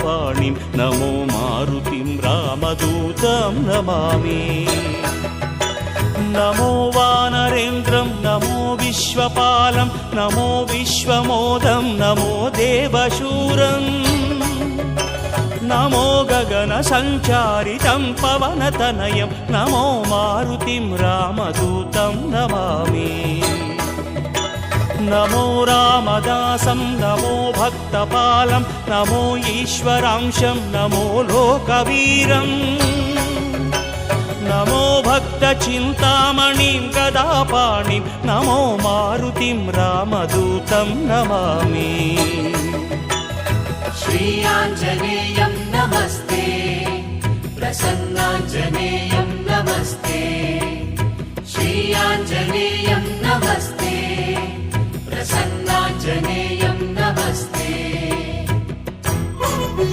पाणिं नमो मारुतिं रामदूतं नमामि। नमो वानरेन्द्रं नमो विश्वपालं नमो विश्वमोदं नमो देवशूरं नमो गगनसञ्चारितं पवनतनयं नमो मारुतिं रामदूतं नमामि। नमो रामदासं नमो भक्तपालं नमो ईश्वरांशं नमो लोकवीरं नमो भक्तचिन्तामणिं गदापाणिं नमो मारुतिं रामदूतं नमामि। श्री आञ्जनेयं नमस्ते प्रसन्नाञ्जनेयं नमस्ते श्री आञ्जनेयं नमस्ते प्रसन्नाञ्जनेयं